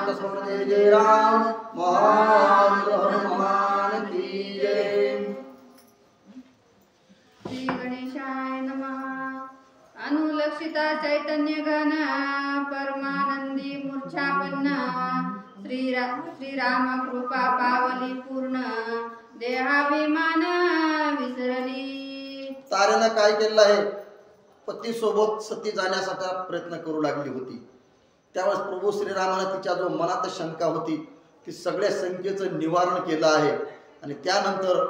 तस्मत् जय जय राम महान हनुमान की जय। श्री गणेशाय नमः। अनुलक्षिता चैतन्य घन परमानंदी मूर्छापन्न श्रीराम कृपा पावली पूर्ण देहाभिमान विसरली। तारेनं काय केलं आहे, पती सोबत सती जाण्यासाठी प्रयत्न करू लागली होती। त्यावेळेस प्रभू श्रीरामाने तिच्या जो मनात शंका होती ती सगळ्या शंकेचं निवारण केलं आहे। आणि त्यानंतर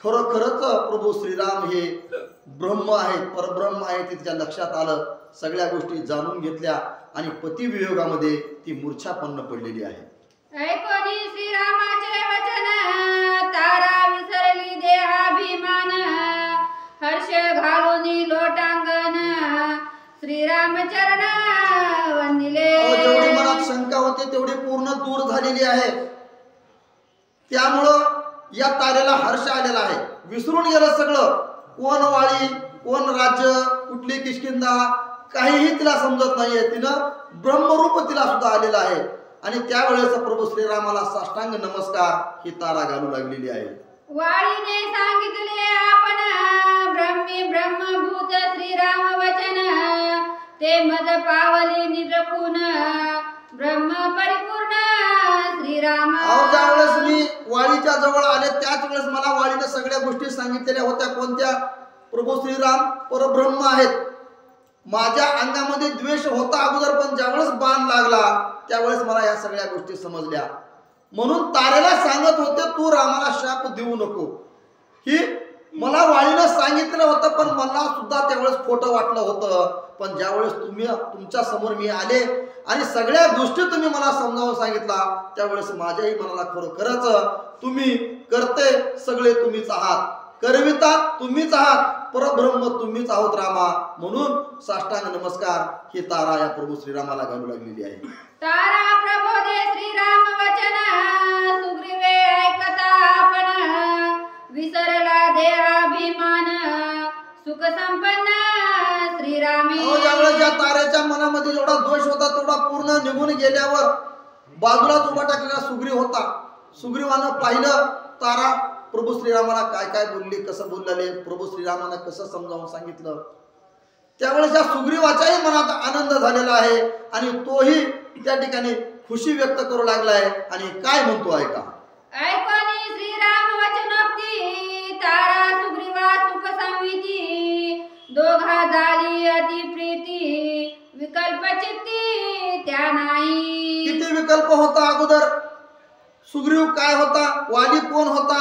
खरोखरच प्रभू श्रीराम हे ब्रह्म आहेत, परब्रह्म आहेत ते तिच्या लक्षात आलं। सगळ्या गोष्टी जाणून घेतल्या आणि पती वियोगामध्ये ती मूर्छापन्न पडलेली आहे। ऐकोनी श्रीरामाचे वचन तारा विसरली देहाभिमान हर्ष घालून लोटांगण श्रीरामचरण वंदिले। जेवढी मनात शंका होती तेवढी पूर्ण दूर झालेली आहे। त्यामुळं या तारेला हर्ष आलेला आहे। विसरून गेलं सगळं, कोण वाळी कोण राज्य कुठली किष्किंधा काहीही तिला समजत नाहीये। तिनं ब्रह्मरूप तिला सुद्धा आलेलं आहे। आणि त्यावेळेस प्रभू श्रीरामाला साष्टांग नमस्कार ही तारा घालू लागलेली आहे। वाळीने सांगितले आपण ब्रह्मी ब्रह्मभूत श्रीराम वचन ते मद पावली निरखून ब्रह्म परिपूर्ण श्रीराम। ज्यावेळेस मी वाळीच्या जवळ आले त्याच वेळेस मला वाळीने सगळ्या गोष्टी सांगितलेल्या होत्या। कोणत्या? प्रभू श्रीराम परब्रह्म आहेत। माझ्या अंगामध्ये द्वेष होता अगोदर, पण ज्यावेळेस बाण लागला त्यावेळेस मला या सगळ्या गोष्टी समजल्या। म्हणून तारेला सांगत होते तू रामाला शाप देऊ नको, ही मला वाळीनं सांगितलं होतं, पण मला सुद्धा त्यावेळेस खोटं वाटलं होतं। पण ज्यावेळेस तुमच्या समोर मी आले आणि सगळ्या गोष्टी तुम्ही मला समजावून सांगितला त्यावेळेस माझ्याही मनाला खरोखरच तुम्ही करते सगळे तुम्हीच आहात, करविता तुम्हीच आहात, परब्रह्म तुम्हीच आहोत रामा। म्हणून साष्टांग नमस्कार ही तारा या प्रभू श्रीरामाला घालू लागलेली आहे। तारा प्रबोधे श्रीराम वचन सुग्रीवे ऐकता आपण विसरला देहाभिमान सुख संपन्न श्रीरामी। ज्यावेळेस या तारेच्या मनामध्ये जेवढा दोष होता तेवढा पूर्ण निघून गेल्यावर बाजूलाच उभा टाकलेला सुग्रीव होता। सुग्रीवानं पाहिलं तारा प्रभू श्रीरामाला काय काय बोलली, कसं बोलले, प्रभू श्रीरामानं कसं समजावून सांगितलं। त्यावेळेस या सुग्रीवाच्याही मनात आनंद झालेला आहे आणि तोही त्या ठिकाणी खुशी व्यक्त करू लागलाय। आणि काय म्हणतो ऐका। ऐकोनी श्रीराम वचनोक्ती तारा सुग्रीवा सुख संविती दोघा झाली अति प्रीती विकल्प चित्ती त्या नाही। किती विकल्प होता अगोदर, सुग्रीव काय होता, वाली कोण होता,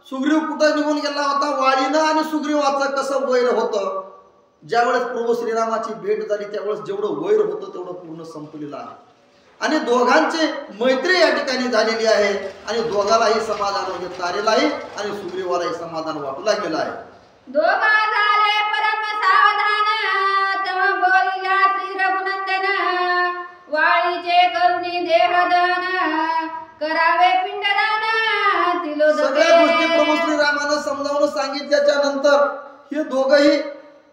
सुग्रीव कुठं निघून गेला होता, वालीनं आणि सुग्रीवाचं कसं वैर होतं। ज्यावेळेस प्रभू श्रीरामाची भेट झाली त्यावेळेस जेवढं वैर होतं तेवढं पूर्ण संपलेलं आहे आणि दोघांची मैत्री या ठिकाणी झालेली आहे। आणि दोघालाही समाधान म्हणजे तारेलाही आणि सुग्रीवालाही समाधान वाटू लागलेलं आहे। दोघा झाले परम सावधान तव बोलिला श्री रघुनंदन वाळीचे करुणी देहदान करावे पिंडदान तिलोदके। सगळ्या गोष्टी प्रभू श्रीरामानं समजावून सांगितल्याच्या नंतर हे दोघंही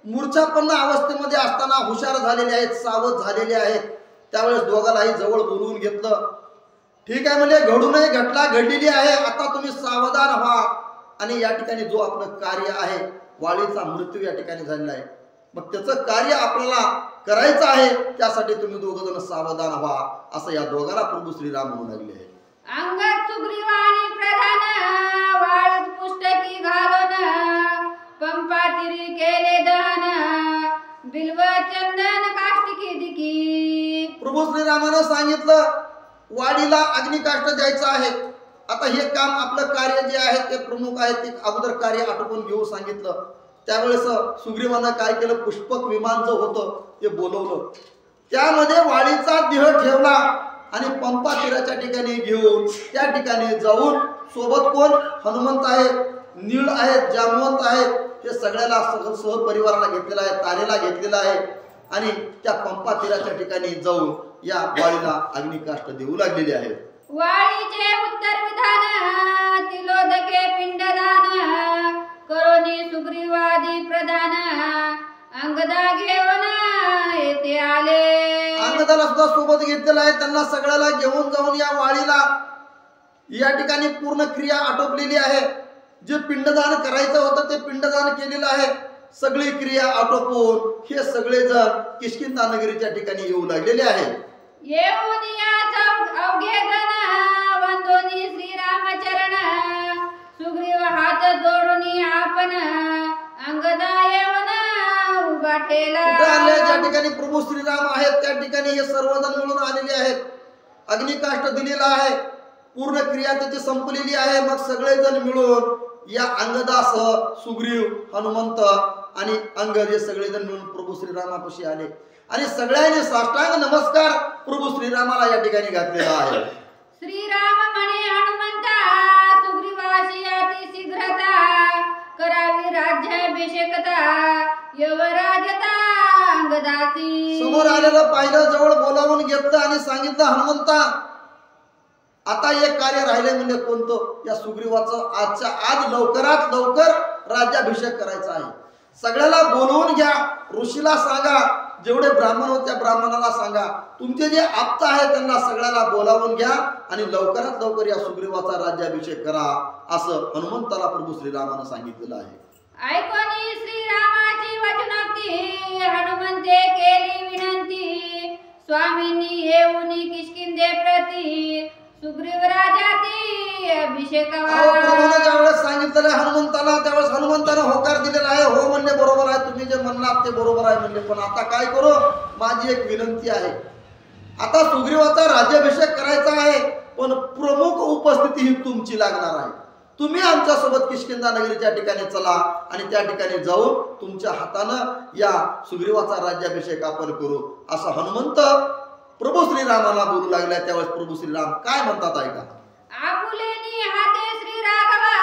मूर्छापन्न अवस्थेमध्ये असताना हुशार झालेले आहेत, सावध झालेले आहेत। त्यावेळेस दोघालाही जवळ बोलवून घेतलं। ठीक आहे म्हणजे घडू नये घटना घडलेली आहे, आता तुम्ही सावधान व्हा। आणि या ठिकाणी जो आपलं कार्य आहे, वाळीचा मृत्यू या ठिकाणी झालेला आहे, मग त्याचं कार्य आपल्याला करायचं आहे, त्यासाठी तुम्ही दोघ जण सावधान व्हा असं या दोघांना प्रभू श्रीराम म्हणू लागले आहे। अंगात सुग्रीवाणी प्रधान वाळीत पुस्तकी घालून पंपातिरी केले दहन बिल्व चंदन काष्टिकी दिकी। प्रभू श्रीरामानं सांगितलं वाडीला अग्निकाष्ट द्यायचं आहे। आता हे काम आपलं कार्य जे आहे ते प्रमुख आहे ते अगोदर कार्य आटोपून घेऊ सांगितलं। त्यावेळेस सुग्रीवानं काय केलं, पुष्पक विमान जो होतं ते बोलवलं, त्यामध्ये वाळीचा देह ठेवला आणि पंपा तीराच्या ठिकाणी घेऊन त्या ठिकाणी जाऊन सोबत कोण, हनुमंत आहेत, नीळ आहेत, जामवंत आहेत, हे सगळ्याला सहपरिवाराला घेतलेला आहे, तारेला घेतलेला आहे। आणि त्या पंपा तीराच्या ठिकाणी जाऊन या वाळीला अग्निकाष्ट देऊ लागलेले आहे। वाळीचे उत्तर विधान तिलोदके पिंडदान करोनी सुग्रीवादी प्रधान अंगदा घेऊन येते आले। अंगदाला सुद्धा सोबत घेतलेला आहे. त्यांना सगळ्याला घेऊन जाऊन या वाळीला या ठिकाणी पूर्ण क्रिया आटोपलेली आहे. जे पिंडदान करायचं होतं ते पिंडदान केलेलं आहे. सगळी क्रिया आटोपून हे सगळेजण किष्किंधा नगरीच्या ठिकाणी येऊ लागलेले आहेत. येऊन या अवघे जण वंदोनी श्रीरामचरण, सुग्रीव हात जोडून आपण अंगदा येऊन उभा ठेला. ज्या ठिकाणी प्रभू श्रीराम आहेत त्या ठिकाणी हे सर्वजण मिळून आलेले आहेत. अग्निकाष्ट दिलेला आहे, पूर्ण क्रिया त्याची संपलेली आहे. मग सगळेजण मिळून या अंगदासह सुग्रीव, हनुमंत आणि अंगद हे सगळेजण मिळून प्रभू श्रीरामापाशी आले आणि सगळ्यांनी साष्टांग नमस्कार प्रभू श्रीरामाला या ठिकाणी घातलेला आहे. श्रीराम म्हणे हनुमंता, सुग्रीवाशी अति शीघ्रता, करावी राज्याभिषेकता, यवराजता अंगदासी. समोर आलेलं पाहिलं, जवळ बोलावून घेतलं आणि सांगितलं, हनुमंता आता एक कार्य राहिले म्हणजे कोणतं? या सुग्रीवाचं आजच्या आज लवकरात लवकर राज्याभिषेक करायचा आहे. सगळ्याला बोलवून घ्या, ऋषीला सांगा, जेवढे ब्राह्मण होते त्या ब्राह्मणाला सांगा, तुमचे जे आप्त आहे त्यांना सगळ्याला बोलावून घ्या आणि लवकरात लवकर या सुग्रीवाचा राज्याभिषेक करा, असं हनुमंताला प्रभू श्रीरामानं सांगितलेलं आहे. ऐकोनी श्रीरामाची वचनोक्ती, हनुमंते केली विनंती, स्वामींनी येऊन किष्किंधे प्रती, सुग्रीव राजाती अभिषेकावा. प्रभूने ज्यावेळेस सांगितलेलं आहे हनुमंताला, त्यावेळेस हनुमंतानं होकार दिलेला आहे. हो म्हणले, बरोबर आहे, तुम्ही जे म्हणलात ते बरोबर आहे म्हणले, पण आता काय करू? माझी एक विनंती आहे. आता सुग्रीवाचा राज्याभिषेक करायचा आहे, पण प्रमुख उपस्थिती ही तुमची लागणार आहे. तुम्ही आमच्यासोबत किष्किंधा नगरीच्या ठिकाणी चला आणि त्या ठिकाणी जाऊन तुमच्या हातानं या सुग्रीवाचा राज्याभिषेक आपण करू, असं हनुमंत प्रभू श्रीरामाला बोलू लागल्या. त्यावेळेस प्रभू श्रीराम काय म्हणतात ऐका. आपुलेनी हाते श्री राघवा,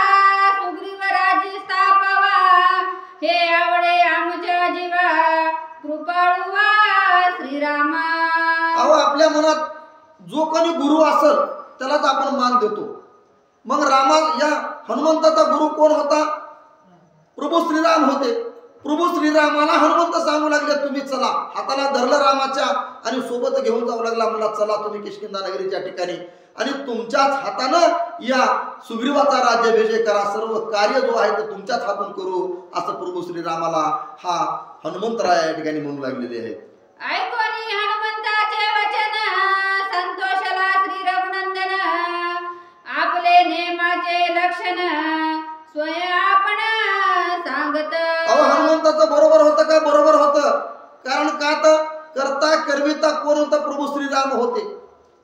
सुग्रीव राज्य स्थापवा, हे आवडे आमच्या जीवा, कृपाळुवा श्रीरामा. अहो, आपल्या मनात जो कोणी गुरु असेल त्यालाच आपण मान देतो. मग या हनुमंताचा गुरु कोण होता? प्रभू श्रीराम होते. प्रभू श्रीरामाला हनुमंत सांगू लागले, तुम्ही चला. हाताला धरलं रामाच्या आणि सोबत घेऊन जाऊ लागला, मला चला तुम्ही किष्किंधा नगरीच्या ठिकाणी आणि तुमच्याच हातानं या सुग्रीवाचा राज्याभिषेक करा, सर्व कार्य जो आहे ते तुमच्याच हातून करू, असं प्रभू श्रीरामाला हा हनुमंतराय या ठिकाणी म्हणू लागलेले आहेत. ऐकोनी हनुमंताचे वचन, संतोषला श्री रघुनंदन, आपले नेमाचे लक्षण, स्वयं आपण सांगत. हनुमंताचं बरोबर होतं का? बरोबर होतं. कारण का तर करता करविता कोण होता? प्रभू श्रीराम होते.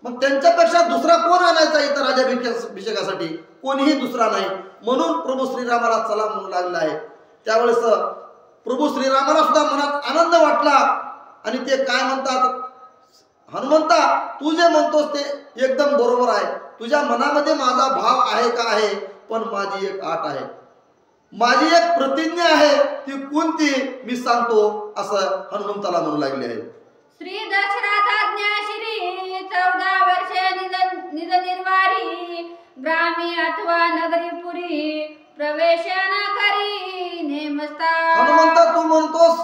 मग त्यांच्यापेक्षा दुसरा कोण आणायचा इथं राज्याभिषेकासाठी? कोणीही दुसरा नाही. म्हणून प्रभू श्रीरामाला चला म्हणू लागला आहे. त्यावेळेस प्रभू श्रीरामाला सुद्धा मनात आनंद वाटला आणि ते काय म्हणतात, हनुमंता तू जे म्हणतोस ते एकदम बरोबर आहे. तुझ्या मनामध्ये माझा भाव आहे का आहे, पण माझी एक आट आहे, माझी एक प्रतिज्ञा आहे, ती कोणती मी सांगतो, असं हनुमंताला म्हणू लागले आहे. श्री दशरथाज्ञा श्री 14 वर्षे निज निर्वारी, ग्रामी अथवा नगरीपुरी, प्रवेश न करी नेमस्था. हनुमंता तू म्हणतोस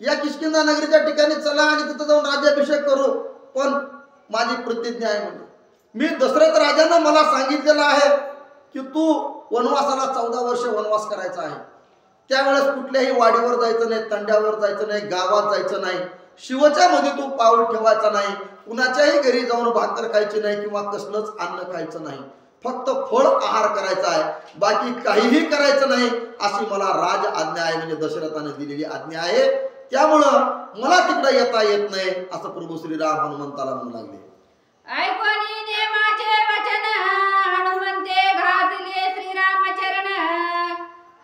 या किष्किंधा नगरीच्या ठिकाणी चला आणि तिथं जाऊन राज्याभिषेक करू, पण माझी प्रतिज्ञा आहे म्हणजे मी दशरथ राजानं मला सांगितलेलं आहे की तू वनवासाला 14 वर्ष वनवास करायचा आहे. त्यावेळेस कुठल्याही वाडीवर जायचं नाही, तंड्यावर जायचं नाही, गावात जायचं नाही, शिवच्या मध्ये तू पाऊल ठेवायचा नाही, कुणाच्याही घरी जाऊन भाकर खायची नाही किंवा कसलंच अन्न खायचं नाही, फक्त फळ आहार करायचा आहे, बाकी काहीही करायचं नाही, अशी मला राज आज्ञा आहे, म्हणजे दशरथाने दिलेली आज्ञा आहे. त्यामुळं मला तिकडे येता येत नाही, असं प्रभू श्रीराम हनुमंताला म्हणू लागले. ऐकोनी नेमाचे वचन, हनुमंते घातले श्रीरामचरण,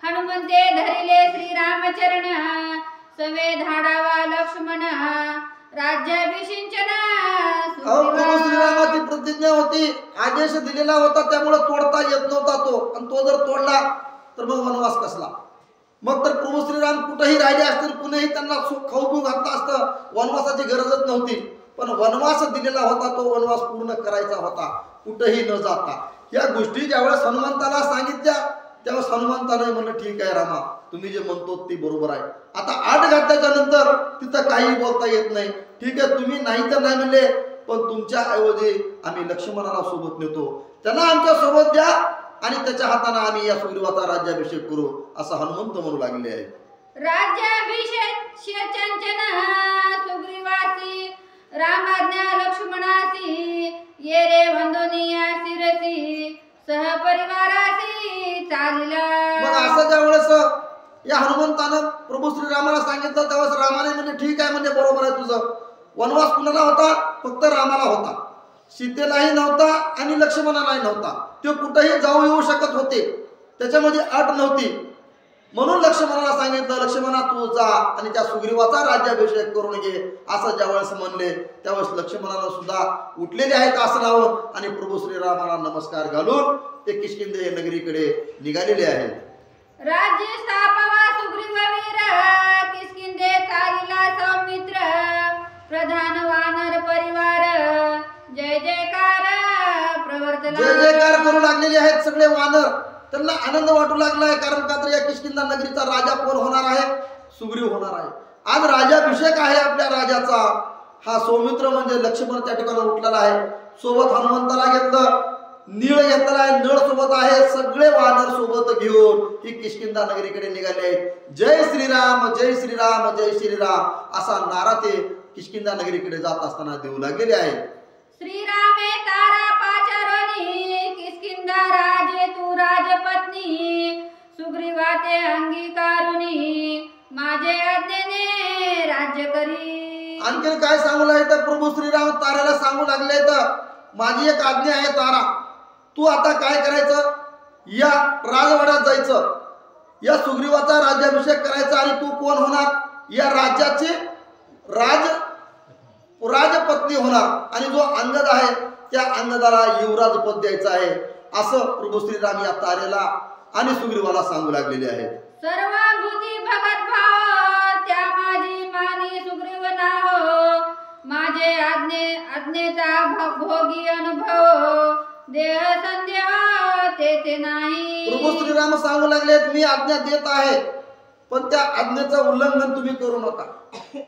हनुमंते धरिले श्रीरामचरण, सवे धाडावा लक्ष्मण, राज्याभिषिंचन. प्रभू श्रीरामाची प्रतिज्ञा होती, आदेश दिलेला होता, त्यामुळे तोडता येत नव्हता तो, आणि तो जर तोडला तर मग वनवास कसला? मग तर प्रभू श्रीराम कुठेही राहिले असतील, कुणीही त्यांना खाऊ पिऊ घातलं असतं, वनवासाची गरजच नव्हती. पण वनवास दिलेला होता, तो वनवास पूर्ण करायचा होता, कुठेही न जाता. या गोष्टी ज्यावेळेस हनुमंताला सांगितल्या त्यावेळेस हनुमंताने म्हणलं, ठीक आहे रामा, तुम्ही जे म्हणतो ते बरोबर आहे. आता 8 घातल्याच्या नंतर तिथं काही बोलता येत नाही, ठीक आहे तुम्ही नाही तर नाही म्हणले, पण तुमच्या ऐवजी आम्ही लक्ष्मणाला सोबत नेतो, त्यांना आमच्या सोबत द्या आणि त्याच्या हाताने आम्ही या सुग्रीवाचा राज्याभिषेक करू असं हनुमंत म्हणू लागले आहे. राज्याभिषेक चंचन सुग्रीवासी रामाज्ञा लक्ष्मणासी ये रे वंदनीया शिरसी सहपरिवारासी चालिला. मग असं ज्या वेळेस या हनुमंतानं प्रभू श्रीरामाला सांगितलं त्यावेळेस रामाने म्हणजे ठीक आहे म्हणजे बरोबर आहे तुझं. वनवास कुणाला होता? फक्त रामाला होता, सीतेलाही नव्हता आणि लक्ष्मणालाही नव्हता. ते कुठेही जाऊ येऊ शकत होते, त्याच्यामध्ये अट नव्हती. म्हणून लक्ष्मणाला सांगितलं लक्ष्मणा तू जा आणि त्या सुग्रीवाचा राज्याभिषेक करून घे असं ज्यावेळेस म्हणले त्यावेळेस लक्ष्मणाला सुद्धा उठलेले आहेत आसनावर आणि प्रभू श्रीरामाला नमस्कार घालून ते किष्किंधे नगरीकडे निघालेले आहेत. राज्य स्थापवा सुग्रीववीर किष्किंधे चालिला सौमित्र प्रधान वानर परिवार जय जयकार प्रवर्तला. जय जयकार करू लागलेले आहेत सगळे वानर. त्यांना आनंद वाटू लागला आहे, कारण का तर या किष्किंधा नगरीचा राजा कोण होणार आहे? सुग्रीव होणार आहे. आज राजाभिषेक आहे आपल्या राजाचा. हा सौमित्र म्हणजे लक्ष्मण त्या ठिकाणी उठलेला आहे. सोबत हनुमंताला घेतलं, नीळ घेतला आहे, नळ सोबत आहे, सगळे वानर सोबत घेऊन ही किष्किंधा नगरीकडे निघाले. जय श्रीराम जय श्रीराम जय श्रीराम असा नारा ते किष्किंधा नगरीकडे जात असताना देऊ लागलेले आहे. श्रीरामे तारा पाचारणी किष्किंधा राजे तू राजपत्नी सुग्रीवाते अंगीकारुणी माझे आज्ञेने राज्य करी. आणखी काय सांगू लागले तर प्रभू श्रीराम ताऱ्याला सांगू लागले तर माझी एक आज्ञा आहे तारा, तू आता काय करायचं? या राजवाड्यात जायचं, या सुग्रीवाचा राज्याभिषेक करायचा आणि तू कोण होणार? या राज्याची राजपत्नी होणार आणि जो अंगद आहे त्या अंगदाला युवराज पद द्यायचं आहे असं प्रभू श्रीराम या तारेला आणि सुग्रीवाला सांगू लागलेले आहेत. सर्वाभूती भगत भाव त्या माझी मानी सुग्रीव नाव माझे आज्ञेचा भोगी अनुभव देह संदेह ते नाही. प्रभू श्रीराम सांगू लागले मी आज्ञा देत आहे पण त्या आज्ञेचं उल्लंघन तुम्ही करू नका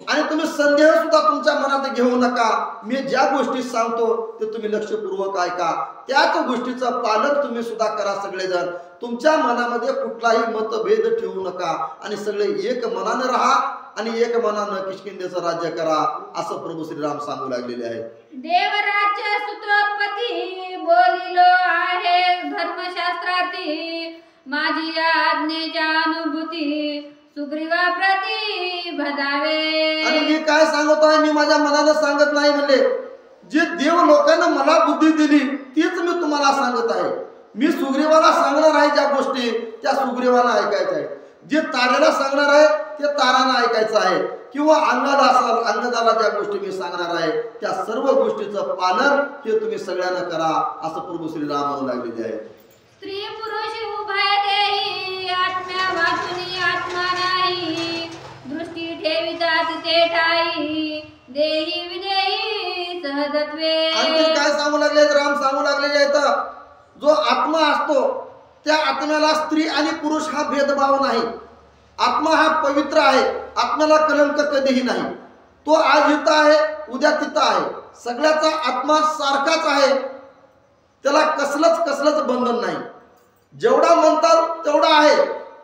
आणि तुम्ही संदेह सुद्धा तुमच्या मनात घेऊ नका. मी ज्या गोष्टी सांगतो ते तुम्ही लक्षपूर्वक ऐका, त्याच गोष्टीचं पालन तुम्ही सुद्धा करा. सगळेजण तुमच्या मनामध्ये कुठलाही मतभेद ठेवू नका आणि सगळे एक मनानं राहा आणि एक मनानं किष्किंधेचं राज्य करा असं प्रभू श्रीराम सांगू लागलेले आहे. देवराज्य सूत्रोत्पत्ती बोलिलो आहे धर्मशास्त्राती माझी आज्ञेच्या अनुभूती सुग्रीवा प्रति भजावे. आणि मी काय सांगत आहे मी माझ्या मनानं सांगत नाही म्हणले, जे देव लोकांना मला बुद्धी दिली तीच मी तुम्हाला सांगत आहे. मी सुग्रीवाला सांगणार आहे ज्या गोष्टी त्या सुग्रीवाला ऐकायच्या आहेत, जे ताऱ्याला सांगणार आहे ते तारांना ऐकायचं आहे किंवा अंगदाला ज्या गोष्टी मी सांगणार आहे त्या सर्व गोष्टीचं पालन हे तुम्ही सगळ्यांना करा असं प्रभू श्रीराम म्हणू लागलेले आहे. स्त्री पुरुष उभय देही आत्म्या वाचुनी आत्मा नाही दृष्टी ठेवितात ते ठाई देही विदेही सहजत्वे. आणखी काय सांगू लागले? राम सांगू लागलेले आहेत जो आत्मा असतो त्या आत्म्याला स्त्री आणि पुरुष हा भेदभाव नाही. आत्मा हा पवित्र आहे, आत्म्याला कलंक कधीही नाही. तो आज इथं आहे उद्या तिथं आहे, सगळ्याचा आत्मा सारखाच आहे, त्याला कसलंच बंधन नाही. जेवढा म्हणतात तेवढा आहे.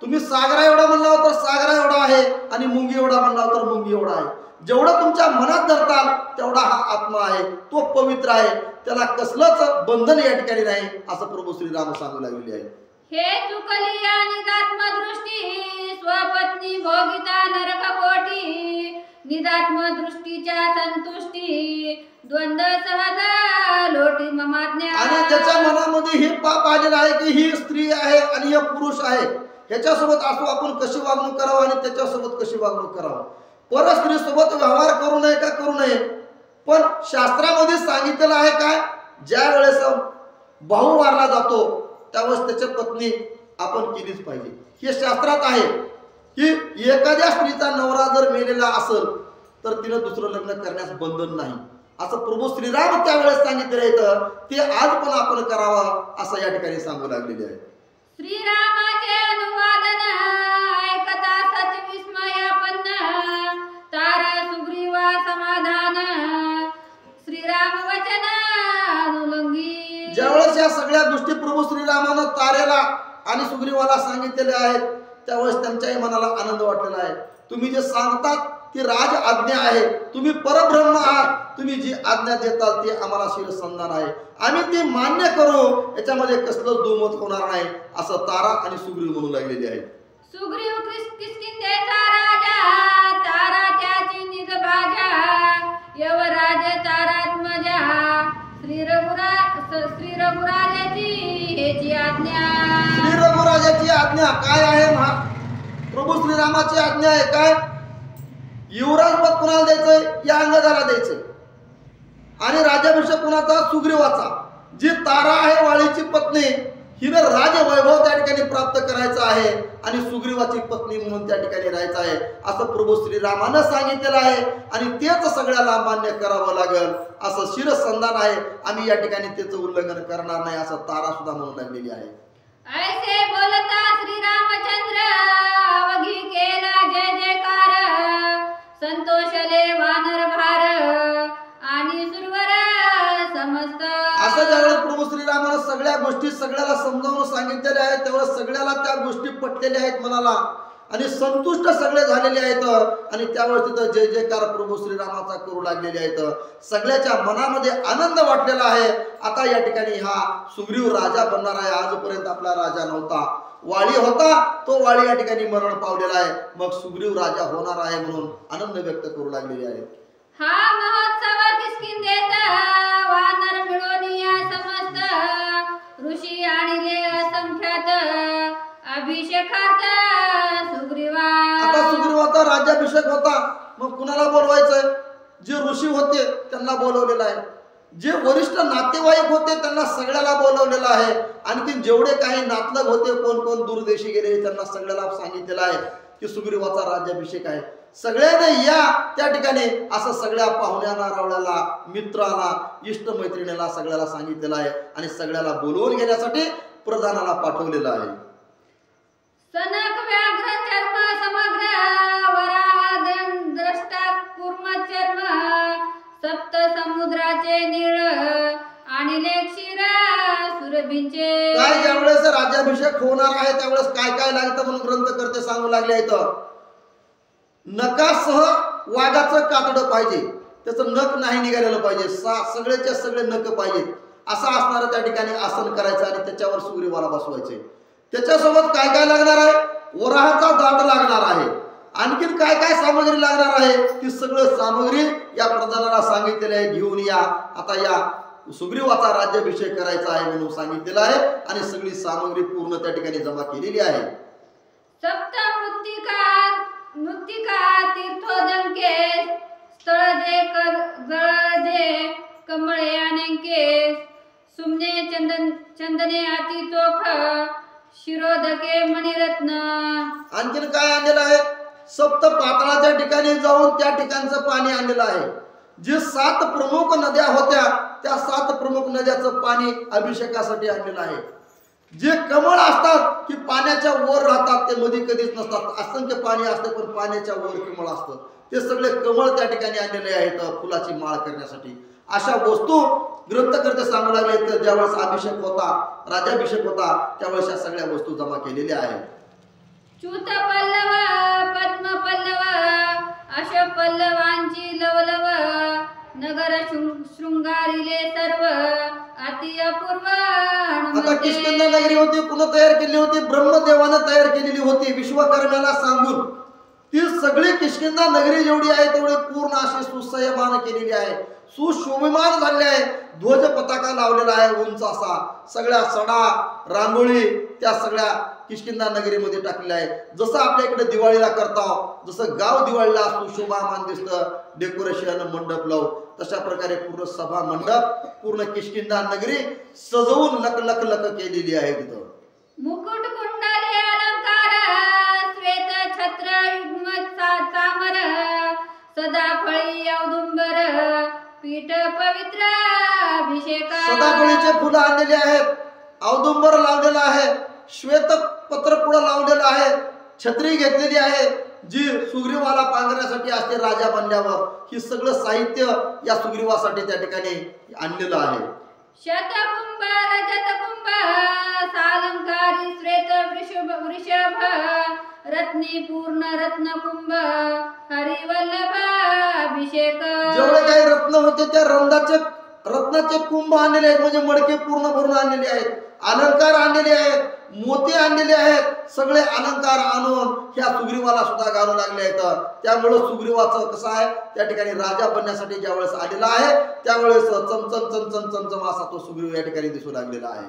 तुम्ही सागरा एवढा म्हणला तर सागरा एवढा आहे आणि मुंगी एवढा म्हणला तर मुंगी एवढा आहे. जेवढं तुमच्या मनात धरताल तेवढा हा आत्मा आहे, तो पवित्र आहे, त्याला कसलंच बंधन या ठिकाणी नाही असं प्रभू श्रीराम सांगू लागलेले आहे. हे चुकली निदात्मदृष्टी स्वपत्नी भोगिता नरक कोटी निदात्मदृष्टीच्या संतुष्टी द्वंद्व सहज लोटी ममाज्ञा. आणि ज्याच्या मनामध्ये हे पाप आलेलं आहे की ही स्त्री आहे आणि हे पुरुष आहे, ह्याच्यासोबत असो आपण कशी वागणूक करावं आणि त्याच्यासोबत कशी वागणूक करावं, परस्त्री सोबत व्यवहार करू नये का करू नये. पण शास्त्रामध्ये सांगितलेलं आहे काय, ज्या वेळेस भाऊ वारला जातो त्यावेळेस त्याच्या पत्नी आपण केलीच पाहिजे. हे शास्त्रात आहे की एखाद्या स्त्रीचा नवरा जर मेलेला असेल तर तिनं दुसरं लग्न करण्यास बंधन नाही असं प्रभू श्रीराम त्यावेळेस सांगितलेलं आहे. ते आज पण आपण करावं असं या ठिकाणी सांगू लागलेले आहे. श्रीरामाचे अनुवादन ऐकता सच विस्मयापन्न तारा सुग्रीवा समाधान ज्यावेळेस या सगळ्या गोष्टी प्रभू श्रीरामानं तारेला आणि सुग्रीवाला सांगितलेल्या आहेत त्यावेळेस त्यांच्याही मनाला आनंद वाटलेला आहे. तुम्ही जे सांगतात ती राज आज्ञा आहे, तुम्ही परब्रह्म आहात, तुम्ही जी आज्ञा देताल ती आम्हाला शिरसंधान आहे, आम्ही ती मान्य करू, याच्यामध्ये कसलंच दुमत होणार नाही असं तारा आणि सुग्रीव म्हणू लागलेले आहेत. सुग्रीव किष्किंधेचा राजा, तारा त्याची निज भाजा, यवराज तारात्मजा, श्री रघुराजाची हेची आज्ञा. श्री रघुराजाची आज्ञा काय आहे? प्रभू श्रीरामाची आज्ञा आहे काय? युवराज पद कुणाला द्यायचंय? या अंगदाला द्यायचंय. आणि राज्याभिषेक कुणाचा? सुग्रीवाचा. जी तारा आहे वाळीची पत्नी, हिने राजवैभव त्या ठिकाणी प्राप्त करायचं आहे आणि सुग्रीवाची पत्नी म्हणून त्या ठिकाणी राहायचं आहे असं प्रभू श्रीरामानं सांगितलेलं आहे. आणि तेच सगळ्याला मान्य करावं लागेल असं शिरसंधान आहे. आम्ही या ठिकाणी त्याचं उल्लंघन करणार नाही असं तारा सुद्धा म्हणून लागलेली आहे. ऐसे बोलता श्री रामचंद्र, अवघी केला जय जयकार, संतोषले वानर भार आणि सुरवर समस्त. असं ज्यावेळेस प्रभू श्रीरामानं सगळ्या गोष्टी सगळ्याला समजावून सांगितलेल्या आहेत त्यावेळेस सगळ्याला त्या गोष्टी पटलेल्या आहेत मनाला आणि संतुष्ट सगळे झालेले आहेत. आणि त्यावेळेस तिथं जय जयकार प्रभू श्रीरामाचा करू लागलेले आहेत. सगळ्याच्या मनामध्ये आनंद वाटलेला आहे. आता या ठिकाणी हा सुग्रीव राजा बनणार आहे. आजपर्यंत आपला राजा नव्हता, वाळी होता, तो वाळी या ठिकाणी मरण पावलेला आहे. मग सुग्रीव राजा होणार आहे म्हणून आनंद व्यक्त करू लागलेले आहेत. हा महोत्सव किष्किंधेत वानर मिळून या समस्त, ऋषी आणले असंख्यात अभिषेकात सुग्रीवा. आता सुग्रीवाचा राज्याभिषेक होता. मग कुणाला बोलवायचंय? जे ऋषी होते त्यांना बोलवलेलं आहे, जे वरिष्ठ नातेवाईक होते त्यांना सगळ्याला बोलवलेलं आहे. आणखी जेवढे काही नातलग होते, कोण कोण दूरदेशी गेले, त्यांना सगळ्याला सांगितलेलं आहे की सुग्रीवाचा राज्याभिषेक आहे. सगळ्यांनी या त्या ठिकाणी असं सगळ्या पाहुण्यांना, रावळ्याला, मित्राला, इष्ट मैत्रिणीला सगळ्याला सांगितलेलं आहे आणि सगळ्याला बोलवून घेण्यासाठी प्रधानाला पाठवलेलं आहे. सनक व्याघ्र चर्म समग्र, वराह द्रष्टा कूर्म चर्म, सप्त समुद्राचे नीळ आणि क्षीर सुरभींचे. काय ज्यावेळेस राज्याभिषेक होणार आहे त्यावेळेस काय काय लागतं म्हणून ग्रंथकर्ते सांगू लागले आहेत. नकासह वाघाचं कातडं पाहिजे, त्याचं नख नाही निघालेलं पाहिजे, सगळेच्या सगळे नख पाहिजेत असं असणारं त्या ठिकाणी आसन करायचं आणि त्याच्यावर सुग्रीवाला बसवायचे. त्याच्यासोबत काय काय लागणार आहे? वराहाचा दात लागणार आहे. आणखीन काय काय सामग्री लागणार आहे ती सगळं सामग्री या प्रधानाला सांगितलेलं आहे, घेऊन या. आता या सुग्रीवाचा राज्याभिषेक करायचा आहे म्हणून सांगितलेलं आहे आणि सगळी सामग्री पूर्ण त्या ठिकाणी जमा केलेली आहे. सप्त मृत्तिका तीर्थोदंके, स्थळ जे जळ कमळे अनेके, सुमने चंदने अति चोख, शिरोधके मणिरत्न. आणखीन काय आणलेलं आहे? सप्त पाताळाच्या ठिकाणी जाऊन त्या ठिकाणचं पाणी आणलेलं आहे. जे 7 प्रमुख नद्या होत्या त्या 7 प्रमुख नद्याचं पाणी अभिषेकासाठी आणलेलं आहे. जे कमळ असतात की पाण्याच्या वर राहतात, ते मध्ये कधीच नसतात, असंख्य पाणी असतं पण पाण्याच्या वर कमळ असतं, ते सगळे कमळ त्या ठिकाणी आणलेले आहेत फुलाची माळ करण्यासाठी. अशा वस्तू ग्रंथकर्ते सांगू लागले तर ज्यावेळेस अभिषेक होता, राज्याभिषेक होता त्यावेळेस या सगळ्या वस्तू जमा केलेल्या आहेत. च्युत पल्लव पद्म पल्लव, अशोक पल्लवांची लवलव, नगर शृंगारिले सर्व अति अपूर्व. आता किष्किंधा नगरी होती, पुन्हा तयार केली होती, ब्रह्मदेवानं तयार केलेली होती विश्वकर्म्याला सांगून. ती सगळी किष्किंधा नगरी जेवढी आहे तेवढी पूर्ण अशी सुसह्यमान केलेली आहे, सुशोभिमान झालेली आहे. ध्वज पताका लावलेला आहे उंच असा, सगळ्या सडा रांगोळी त्या सगळ्या किष्किंधा नगरीमध्ये टाकलेल्या आहे. जसं आपल्या इकडे दिवाळीला करताव, जसं गाव दिवाळीला सुशोभामान दिसतं, डेकोरेशन मंडप लावून, तशा प्रकारे पूर्ण सभा मंडप पूर्ण किष्किंधा नगरी सजवून लक लक लक केलेली आहे. तिथं मुकुट कुंडले अलंकार, श्वेत छत्र युग्म चामर, सदाफळी औदुंबर, पीठ पवित्र अभिषेक. सदाफळीचे फुलं आणलेले आहेत, औदुंबर लावलेला आहे, श्वेत पत्र पुढं लावलेलं आहे, छत्री घेतलेली आहे जी सुग्रीवाला पांघरण्यासाठी असते राजा बनल्यावर. ही सगळं साहित्य या सुग्रीवासाठी त्या ठिकाणी आणलेलं आहे. शतकुंभार कुंभ सालंकारी श्वेत वृषभ रत्नी पूर्ण रत्न कुंभ हरिवल्लभ अभिषेक. जेवढे काही रत्न होते त्या रत्नाचे कुंभ आणलेले आहेत, म्हणजे मडके पूर्ण भरून आणलेले आहेत, अलंकार आणलेले आहेत, मोती आणलेले आहेत. सगळे अलंकार आणून ह्या सुग्रीवाला सुद्धा घालू लागले आहेत. त्यामुळे सुग्रीवाचं कसं आहे, त्या ठिकाणी राजा बनण्यासाठी ज्यावेळेस आलेला आहे त्यावेळेस चमचम चमचम चमचम असा तो सुग्रीव या ठिकाणी दिसू लागलेला आहे.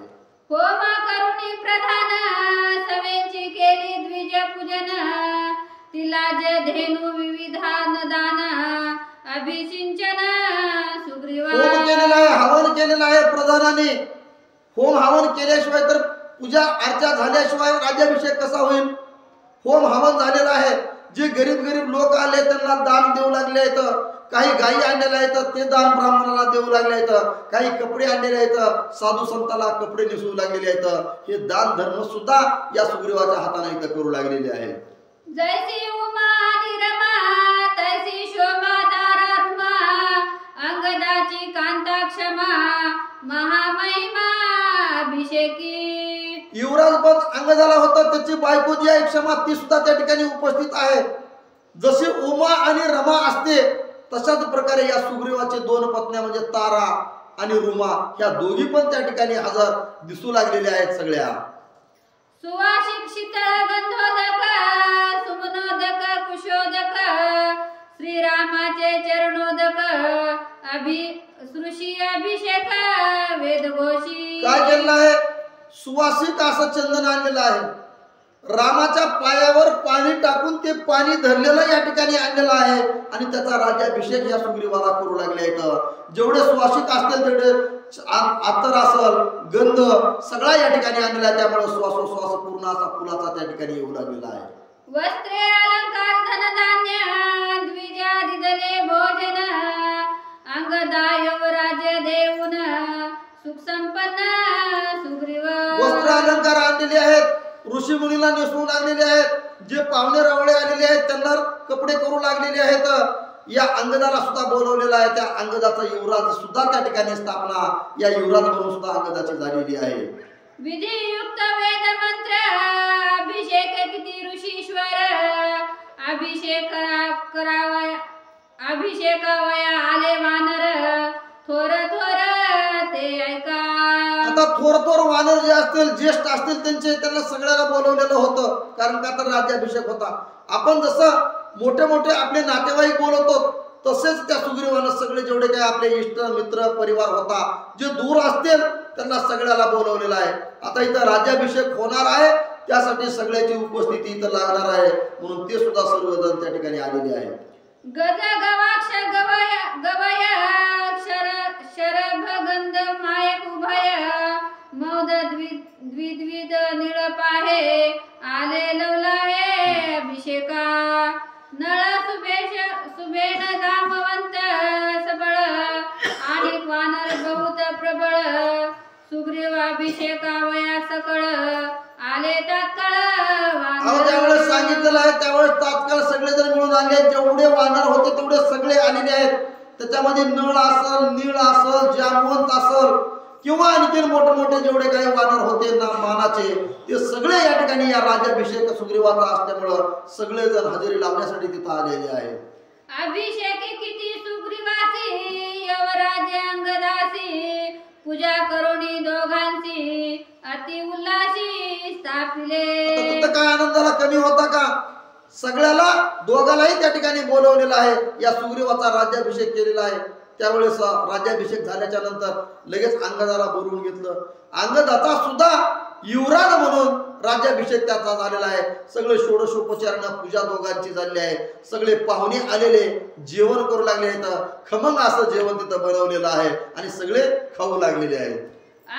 होम करुणी प्रधान सवेंची केली द्विज पूजन तिलाज धेनु विविधान दान अभिषिंचन सुग्रीवा. होम केलेला आहे, हवन केलेलं आहे प्रधानाने. होम हवन केल्याशिवाय तर पूजा अर्चा झाल्याशिवाय राज्याभिषेक कसा होईल. होम हवन झालेला आहे. जे गरीब लोक आले त्यांना दान देऊ लागले आहेत, काही गायी आणलेल्या आहेत ते दान ब्राह्मणाला देऊ लागले आहेत, काही कपडे आणलेले आहेत साधू संताला कपडे नेसवू लागलेले आहेत. हे दान धर्म सुद्धा या सुग्रीवाच्या हाताने इथं करू लागलेले आहे. जैसी उमा आणि रमा तैसी शोभा तारारुमा अंगदाची कांता क्षमा महामहिमा अभिषेकी. युवराज पण अंगदाला होता, त्याची बायको जी आहे क्षमा ती सुद्धा त्या ठिकाणी उपस्थित आहे. जशी उमा आणि रमा असते तशाच प्रकारे या सुग्रीवाचे दोन पत्न्या म्हणजे तारा आणि रुमा ह्या दोघी पण त्या ठिकाणी हजर दिसू लागलेल्या आहेत सगळ्या. सुवासिक शीतळ गंधोदक सुमनोदक कुशोदक श्रीरामाचे चरणोदक सृषी अभिषेक वेदघोषी. काय केलेलं आहे, सुवासिक असं चंदन आणलेलं आहे. रामाच्या पायावर पाणी टाकून ते पाणी धरलेलं या ठिकाणी आणलेलं आहे आणि त्याचा राज्याभिषेक या सुग्रीवाला करू लागले आहेत. जेवढे सुवासिक असतील तेवढे अत्तर असल गंध सगळा या ठिकाणी आणलेला आहे. त्यामुळे श्वासोश्वास पूर्ण असा फुलाचा त्या ठिकाणी येऊ लागलेला आहे. वस्त्रे अलंकार धनधान्य द्विजा दिदले भोजन अंगदायव राज्य देऊन सुख संपन्न सुग्रीव. वस्त्र अलंकार आणलेले आहेत, ऋषी मुनीला नेसवू लागलेले आहेत, जे पाहुणे रावळे आलेले आहेत त्यांना कपडे करू लागलेले आहेत. या अंगदाला सुद्धा बोलवलेला आहे. त्या अंगदाचा युवराज सुद्धा त्या ठिकाणी स्थापना या युवराज म्हणून सुद्धा अंगदाची झालेली आहे. विधियुक्त वेद मंत्र अभिषेक किती ऋषीश्वर अभिषेकावया आले वानर थोर ते ऐका. आता थोर वानर जे असतील ज्येष्ठ असतील त्यांना सगळ्याला बोलवलेलं होतं, कारण का तर राज्याभिषेक होता. आपण जसं मोठे आपले नातेवाईक बोलवतो तसेच त्या सुग्रीवानं सगळे जेवढे काही आपले इष्ट मित्र परिवार होता जे दूर असतील त्यांना सगळ्याला बोलवलेलं आहे. आता इथं राज्याभिषेक होणार आहे त्यासाठी सगळ्याची उपस्थिती इथं लागणार आहे, म्हणून ते सुद्धा सर्वजण त्या ठिकाणी आलेले आहेत. गज गवाक्ष गवय शरभ गंध मायक उभय मौद द्विद्विद निळपाहे आले लवलाहे अभिषेका. नळ सुबेन जामवंत सबळ आणि वानर बहुत प्रबळ सुग्रीव अभिषेकावया सकळ आले तात्काळ. ज्यावेळेस सांगितलेलं आहे त्यावेळेस तात्काळ सगळे जण मिळून आले. जेवढे वानर होते तेवढे सगळे आलेले आहेत. त्याच्यामध्ये नळ असल, नीळ असल, जामवंत असल किंवा आणखीन मोठे जेवढे काही वानर होते ना मानाचे ते सगळे या ठिकाणी या राज्याभिषेक सुग्रीवाचा असल्यामुळं सगळे जण हजेरी लावण्यासाठी तिथं आलेले आहेत. अभिषेक किती सुग्रीवासी यवराज अंगदासी पूजा करुणी दोघांची अति उल्हासी स्थापिले. तिथं काय आनंदाला कमी होता का, सगळ्याला दोघालाही त्या ठिकाणी बोलवलेलं आहे. या सुग्रीवाचा राज्याभिषेक केलेला आहे. त्यावेळेस राज्याभिषेक झाल्याच्या नंतर लगेच अंगदाला बोलवून घेतलं. अंगदाचा सुद्धा युवराज म्हणून राज्याभिषेक त्याचा झालेला आहे. सगळे षोडशोपचारानं पूजा दोघांची झालेली आहे. सगळे पाहुणे आलेले जेवण करू लागले आहेत. खमंग असं जेवण तिथं बनवलेलं आहे आणि सगळे खाऊ लागलेले आहेत.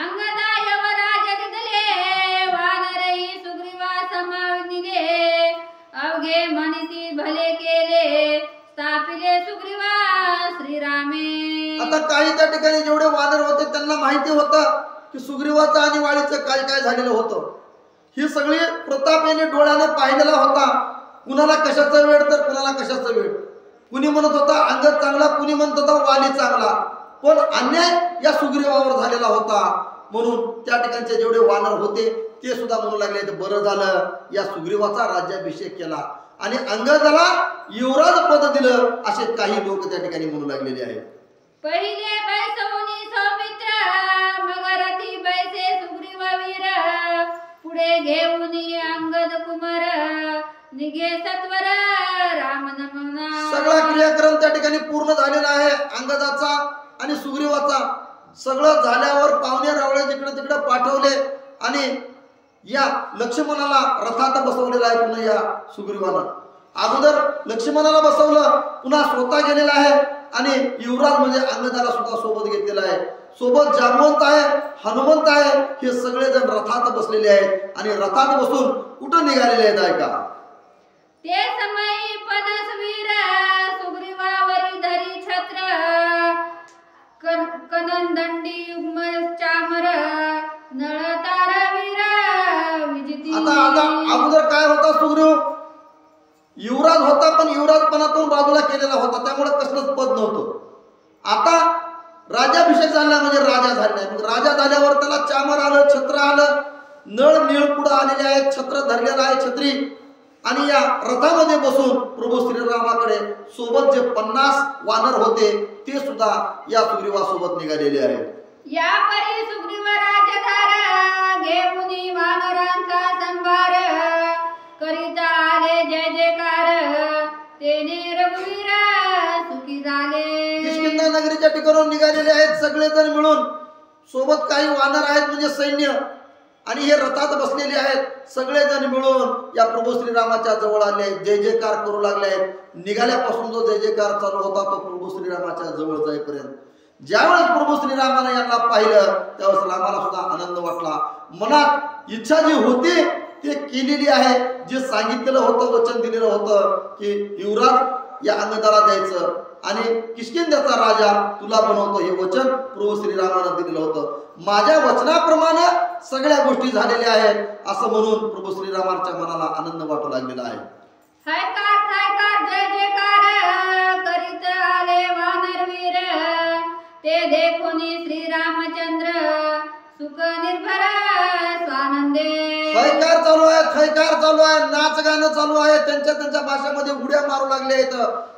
अंगदा यवराज दिदले वानरही सुग्रीवा समाविले अवघे म्हणती भले केले स्थापिले सुग्रीवा श्रीरामे. आता काही त्या ठिकाणी जेवढे वानर होते त्यांना माहिती होतं की सुग्रीवाचं आणि वाळीचं काय झालेलं होतं. ही सगळी प्रताप यांनी डोळ्याने पाहिलेला होता. कुणाला कशाचा वेळ तर कुणाला कशाचा वेळ. कुणी म्हणत होता अंगद चांगला, कुणी म्हणत होता वाली चांगला, पण अन्याय या सुग्रीवावर झालेला होता. म्हणून त्या ठिकाणचे जेवढे वानर होते ते सुद्धा म्हणू लागले बरं झालं या सुग्रीवाचा राज्याभिषेक केला आणि अंगदाला युवराज पद दिलं, असे काही लोक त्या ठिकाणी म्हणू लागलेले आहेत. पहिले बैसवनी सौमित्र, मग रथी बैसे सुग्रीववीर, पुढे घेऊनी अंगद कुमार, निघे सत्वर राम नमना. सगळा क्रियाक्रम त्या ठिकाणी पूर्ण झालेला आहे अंगदाचा आणि सुग्रीवाचा. सगळं झाल्यावर पाहुणे रावळे जिकडे तिकडे पाठवले आणि या लक्ष्मणाला रथात बसवलेला आहे. पुन्हा या सुग्रीवानं अगोदर लक्ष्मणाला बसवलं, पुन्हा स्वतः गेलेला आहे आणि युवराज म्हणजे अंगदाला सुद्धा सोबत घेतलेला आहे. सोबत जांबवंत आहे, हनुमंत आहे, हे सगळेजण रथात बसलेले आहेत आणि रथात बसून कुठं निघालेले आहेत ऐका. ते समयी पनसवीर, सुग्रीवावरी धरी छत्र, कनंदंडी युग्म चामर, नळतार वीर विजिती. आता अगोदर काय होता सुग्रीव युवराज होता, पण युवराजपणातून बाजूला केलेला होता, त्यामुळे कसलंच पद नव्हतं. आता राज्याभिषेक झाला म्हणजे राजा झाला. मग राजा झाल्यावर त्याला चामर आलं, छत्र आलं, नळ निळ पुढं आलेले आहेत, छत्र धरलेलं आहे छत्री आणि या रथामध्ये बसून प्रभू श्रीरामाकडे सोबत जे 50 वानर होते ते सुद्धा या सुग्रीवासोबत निघालेले आहेत. या परी सुग्रीव राजधार, घेऊनी वानरांचा संभार, करिता आले जय जयकार, तेने रघुवीर सुखी झाले. किष्किंधा नगरीच्या ठिकाणून निघालेले आहेत सगळेजण मिळून. सोबत काही वानर आहेत म्हणजे सैन्य आणि हे रथात बसलेले आहेत. सगळेजण मिळून या प्रभू श्रीरामाच्या जवळ आले आहेत, जय जयकार करू लागले आहेत. निघाल्यापासून जो जय जयकार चालू होता तो प्रभू श्रीरामाच्या जवळ जाईपर्यंत. ज्यावेळेस प्रभू श्रीरामाने यांना पाहिलं त्यावेळेस रामाला सुद्धा आनंद वाटला. मनात इच्छा जी होती ते केलेली आहे. जे सांगितलेलं होतं, वचन दिलेलं होतं की युवराज या अंगदाला द्यायचं आणि किष्किंध्याचा राजा तुला बनवतो, हे वचन प्रभू श्रीरामानं दिलेलं होतं. माझ्या वचनाप्रमाणे सगळ्या गोष्टी झालेल्या आहेत असं म्हणून प्रभू श्रीरामाच्या मनाला आनंद वाटू लागलेला आहे. हायकार थायकार जय जयकार, करीत आले वानरवीर, ते देखुनी श्रीरामचंद्र, सुख निर्भर स्वानंदे. थैकार चालू आहे, थैकार चालू आहे, नाच गाणं चालू आहे. त्यांच्या भाषेमध्ये उड्या मारू लागले आहेत,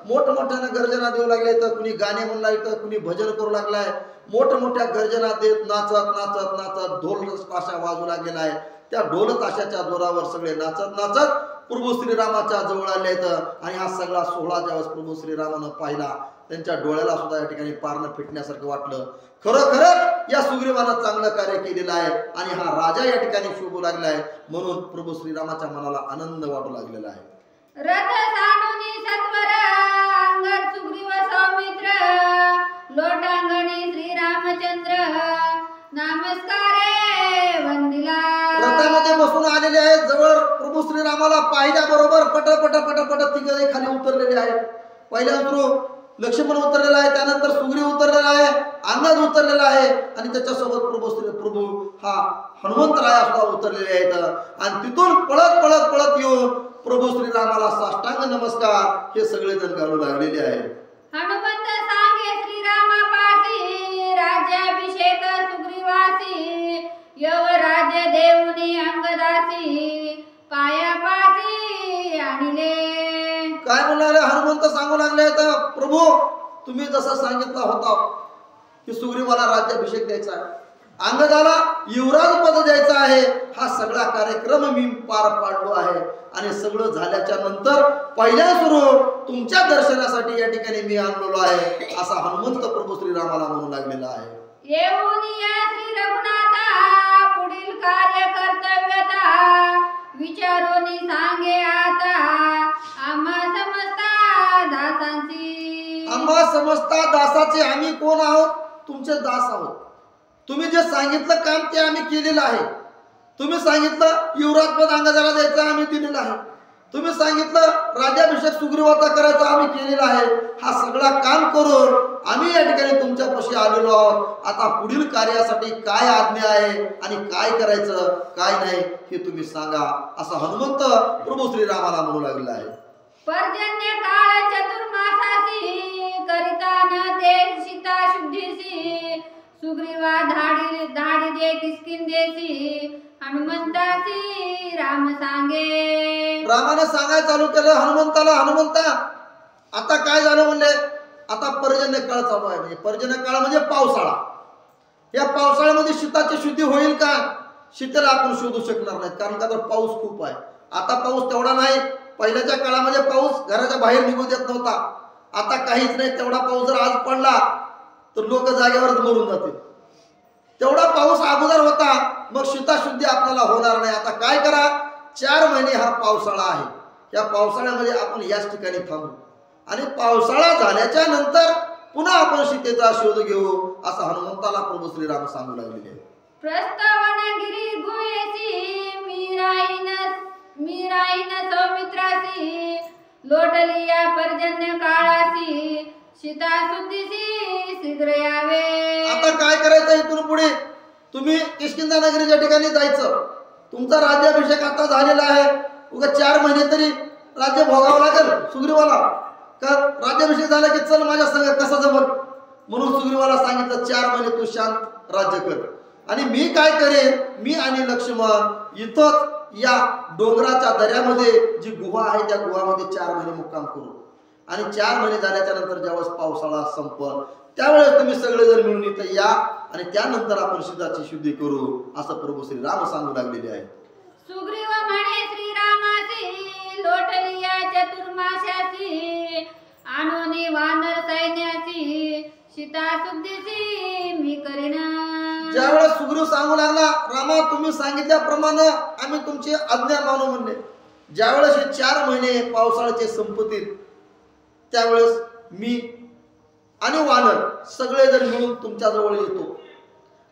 मोठमोठ्यानं गर्जना देऊ लागले आहेत. कुणी गाणे म्हणू लागले, कुणी भजन करू लागलाय. मोठमोठ्या गर्जना देत नाचत नाचत नाचत ढोल ताशा वाजू लागलेला आहे. त्या ढोल ताशाच्या जोरावर सगळे नाचत नाचत प्रभू श्रीरामाच्या जवळ आले आहेत आणि हा सगळा सोहळा ज्यावेळेस प्रभू श्रीरामानं पाहिला त्यांच्या डोळ्याला सुद्धा या ठिकाणी पारणं फिटण्यासारखं वाटलं. खरोखरच या सुग्रीवानं चांगलं कार्य केलेलं आहे आणि हा राजा या ठिकाणी शोभू लागला आहे. म्हणून प्रभू श्रीरामाच्या मनाला आनंद वाटू लागलेला आहे. रथ सांडूनी सत्वर, अंगद सुग्रीव सौमित्र, लोटांगणी श्रीरामचंद्र, नमस्कारे वंदिला. रथामध्ये बसून आलेले आहेत. जवळ प्रभू श्रीरामाला पाहिल्याबरोबर पट पट पट पट तिघे खाली उतरलेले आहेत. पहिल्या उतरू लक्ष्मण उतरलेला आहे, त्यानंतर सुग्रीव उतरलेला आहे, अंगद उतरलेला आहे आणि त्याच्यासोबत प्रभू हा हनुमंतराया सुद्धा उतरलेले आहेत आणि तिथून पळत पळत पळत येऊन प्रभू श्रीरामाला साष्टांग नमस्कार हे सगळेजण घालू लागलेले आहेत. हनुमंत सांगे श्रीरामापासी, राज्याभिषेक सुग्रीवासी, यवराज देऊनी अंगदासी, पायापासी आणिले. काय म्हणाले हनुमंत सांगू लागले तर प्रभू तुम्ही जसं सांगितलं होता की सुग्रीवाला राज्याभिषेक द्यायचा आहे, अंगदाला युवराज पद द्यायचं आहे, हा सगळा कार्यक्रम मी पार पाडलो आहे आणि सगळं झाल्याच्या नंतर पहिल्या सुरू तुमच्या दर्शनासाठी या ठिकाणी मी आणलेलो आहे असा हनुमंत प्रभू श्रीरामाला म्हणू लागलेला आहे. येऊन या श्री रघुनाथा, पुढील कार्य कर्तव्यता, विचारोनी सांगे आता, आम्हा समजता दासांची. आम्हा समजता दासाचे आम्ही कोण आहोत? तुमचे दास आहोत. तुम्ही जे सांगितलं काम ते आम्ही केलेलं आहे. तुम्ही सांगितलं युवराज पद अंगदाला द्यायचं आम्ही दिलेलं आहे. तुम्ही सांगितलं राज्याभिषेक सुग्रीवाचा करायचा आम्ही केलेला आहे. हा सगळा काम करून आम्ही या ठिकाणी तुमच्यापाशी आलेलो आहोत. आता पुढील कार्यासाठी काय आज्ञा आहे आणि काय करायचं काय नाही हे तुम्ही सांगा असं हनुमंत प्रभू श्रीरामाला म्हणू लागलेला आहे. पर्जन्य काळ चतुर्मासासी, करिता न ते सीता शुद्धीसी, सुग्रीवा धाडी दे किष्किंधेसी हनुमंतासी राम सांगे. रामाने सांगायला चालू केलं हनुमंताला, हनुमंता आता काय झालं म्हणले, आता पर्जन्य काळ चालू आहे. म्हणजे पर्जन्य काळ म्हणजे पावसाळा. या पावसाळ्यामध्ये शीताची शुद्धी होईल का? शीतेला आपण शोधू शकणार नाही, कारण का तर पाऊस खूप आहे. आता पाऊस तेवढा नाही. पहिल्याच्या काळामध्ये पाऊस घराच्या बाहेर निघू देत नव्हता. आता काहीच नाही. तेवढा पाऊस जर आज पडला तर लोक जागेवरच मरून जातील. तेवढा पाऊस अगोदर होता, मग शीताशुद्धी आपल्याला होणार नाही. आता काय करा, 4 महिने हा पावसाळा आहे. या पावसाळ्यामध्ये आपण याच ठिकाणी थांबू आणि पावसाळा झाल्याच्या नंतर पुन्हा आपण सीतेचा शोध घेऊ, असं हनुमंताला प्रभू श्रीराम सांगू लागलेले आहे. प्रस्तावनगिरी गुहेसी मीराईन सौमित्रासी लोटलिया पर्जन्य काळासी सीता शुद्धीसी शीघ्र यावे. आता काय करायचं इथून पुढे? तुम्ही किष्किंधा नगरीच्या ठिकाणी जायचं. तुमचा राज्याभिषेक आता झालेला आहे. उगा 4 महिने तरी राज्य भोगावं लागेल सुग्रीवाला. का राज्याभिषेक झाला की चल माझ्या संग, कसं जमल? म्हणून सुग्रीवाला सांगितलं 4 महिने तू शांत राज्य कर. आणि मी काय करेन, मी आणि लक्ष्मण इथंच या डोंगराच्या दऱ्यामध्ये जी गुहा आहे त्या गुहामध्ये 4 महिने मुक्काम करू. आणि 4 महिने झाल्याच्या नंतर ज्यावेळेस पावसाळा संपल त्यावेळेस तुम्ही सगळेजण मिळून इथं या आणि त्यानंतर आपण सीताची शुद्धी करू, असं प्रभू श्रीराम सांगू लागलेले आहे. सुग्रीव म्हणे श्रीरामासी लोटलिया चतुर्माशासी आणोनी वानर सैन्यासी सीता शुद्धीसी मी करीन. ज्यावेळेस सुग्रीव सांगू लागला, रामा तुम्ही सांगितल्याप्रमाणे आम्ही तुमची आज्ञा मानू म्हणले. ज्यावेळेस हे 4 महिने पावसाळ्याचे संपतील त्यावेळेस मी आणि वानर सगळेजण मिळून तुमच्या जवळ येतो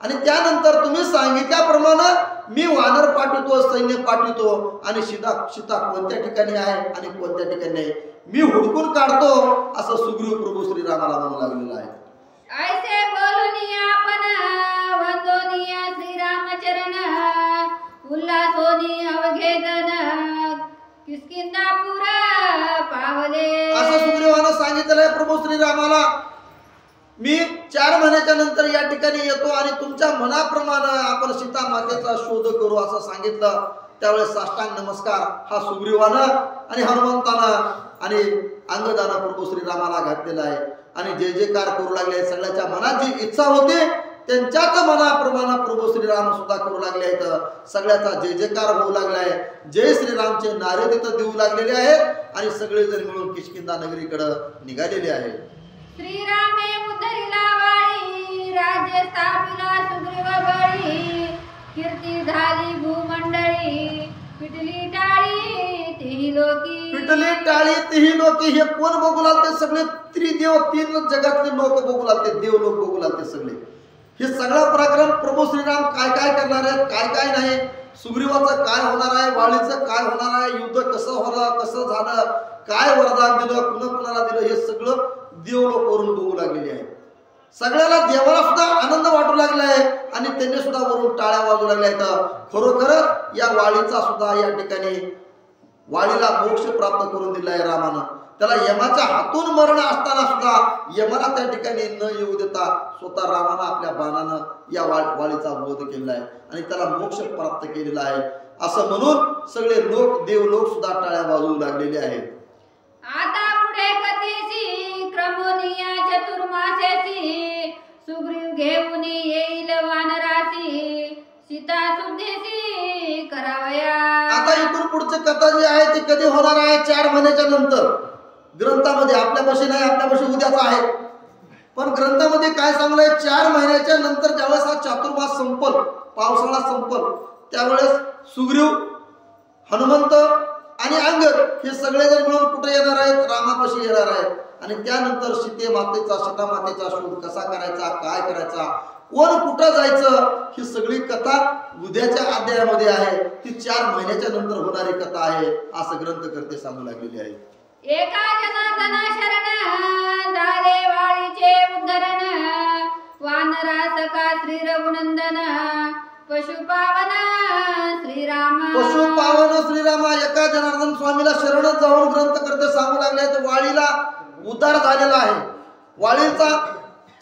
आणि त्यानंतर तुम्ही सांगितल्याप्रमाणे मी वानर पाठवतो, सैन्य पाठवतो आणि सीता कोणत्या ठिकाणी आहे आणि कोणत्या ठिकाणी नाही मी हुडकून काढतो, असं सुग्रीव प्रभू श्रीरामाला म्हणू लागलेला आहे. ऐसे बोलूनी आपण वंदोनिया श्रीरामचरण उल्हासोनी अवघेदन किष्किंधापुर पावले. असं सुग्रीवानं सांगितलेलं आहे प्रभू श्रीरामाला. मी 4 महिन्याच्या नंतर या ठिकाणी येतो आणि तुमच्या मनाप्रमाणे आपण सीता मातेचा शोध करू, असं सांगितलं. त्यावेळेस साष्टांग नमस्कार हा सुग्रीवानं आणि हनुमंतानं आणि अंगदानं प्रभू श्रीरामाला घातलेला आहे आणि जय जयकार करू लागले. सगळ्याच्या मनात जी इच्छा होती त्यांच्याच मनाप्रमाणे प्रभू श्रीराम सुद्धा करू लागले आहेत. सगळ्याचा जय जयकार होऊ लागलाय. जय श्रीरामचे नारे तिथं देऊ लागलेले आहेत आणि सगळेजण मिळून किष्किंधा नगरीकडे निघालेले आहेत. श्रीरामे उद्धरिला वाळी राज्य स्थापिला सुग्रीव बळी कीर्ती झाली भूमंडळी पिटली टाळी तेही लोकी. पिटली टाळी तेही लोकी हे कोण बघू लागते? सगळे त्रिदेव, 3 जगातले लोक बघू लागते, देव लोक बघू लागते सगळे. हे सगळा प्रकरण प्रभू श्रीराम काय काय करणार आहेत, काय काय नाही, सुग्रीवाचं काय होणार आहे, वाळीचं काय होणार आहे, युद्ध कसं होणार, कसं झालं, काय वरदान दिलं, कुणाला दिलं, हे सगळं देव लोक वरून बघू लागलेले आहेत. सगळ्याला देवाला सुद्धा आनंद वाटू लागला आहे आणि त्यांनी सुद्धा वरून टाळ्या वाजू लागल्या आहेत. खरोखरच या वाळीचा सुद्धा या ठिकाणी वाळीला मोक्ष प्राप्त करून दिला आहे रामानं. त्याला यमाच्या हातून मरण असताना सुद्धा यमाला त्या ठिकाणी न येऊ देता स्वतः रामानं आपल्या बाणानं या वाळीचा वध केलेला आहे आणि त्याला मोक्ष प्राप्त केलेला आहे, असं म्हणून सगळे लोक, देव लोक सुद्धा टाळ्या वाजवू लागलेले आहेत. आता पुढे कथेसी क्रमोनिया चतुर्मासेसी सुग्रीव घेऊन येईल वानरासी सीता शुद्धीसी करावया. आता इथून पुढची कथा जी आहे ती कधी होणार आहे? 4 महिन्याच्या नंतर. ग्रंथामध्ये आपल्यापाशी नाही, आपल्यापाशी उद्याच आहे, पण ग्रंथामध्ये काय सांगलंय? 4 महिन्याच्या नंतर ज्यावेळेस हा चातुर्मास संपल, पावसाळा संपल, त्यावेळेस सुग्रीव, हनुमंत आणि अंगद हे सगळेजण मिळून कुठे येणार आहेत? रामापाशी येणार आहेत आणि त्यानंतर सीता मातेचा शोध कसा करायचा, काय करायचा, कोण कुठं जायचं, ही सगळी कथा उद्याच्या अध्यायामध्ये आहे. ती 4 महिन्याच्या नंतर होणारी कथा आहे, असं ग्रंथकर्ते सांगू लागलेले आहे. एका जनार्दना शरण झाले वाळीचे उद्धरण वानरा सखा श्री रघुनंदन पशुपावन श्रीरामा एका जनार्दन स्वामीला शरण जाऊन ग्रंथकर्ते सांगू लागले. वाळीला उद्धार झालेला आहे. वाळीचा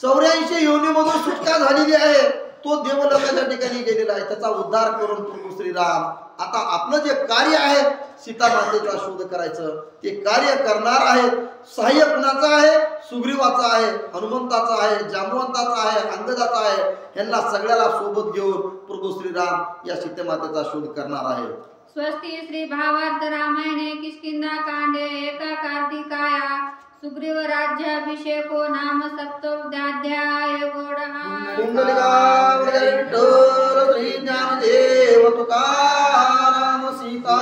84 योनीमधून सुटका झालेली आहे, तो देवलोकाच्या ठिकाणी गेलेला आहे. त्याचा उद्धार करून प्रभू श्रीराम आता आपलं जे कार्य आहे सीता मातेचा शोध करायचं ते कार्य करणार आहेत. सहाय्य कुणाचा आहे? सुग्रीवाचा आहे, हनुमंताचा आहे, जांबवंताचा आहे, अंगदाचा आहे. यांना सगळ्याला सोबत घेऊन प्रभू श्रीराम या सीता मातेचा शोध करणार आहे. स्वस्ति श्री भावार्थ रामायणे किष्किंधा कांडे एका कार्तिकाया सुग्रीव राज्याभिषेको नाम सप्तोऽध्याय कुंडलिका विठ्ठल श्री ज्ञानदेव तुकाराम सीता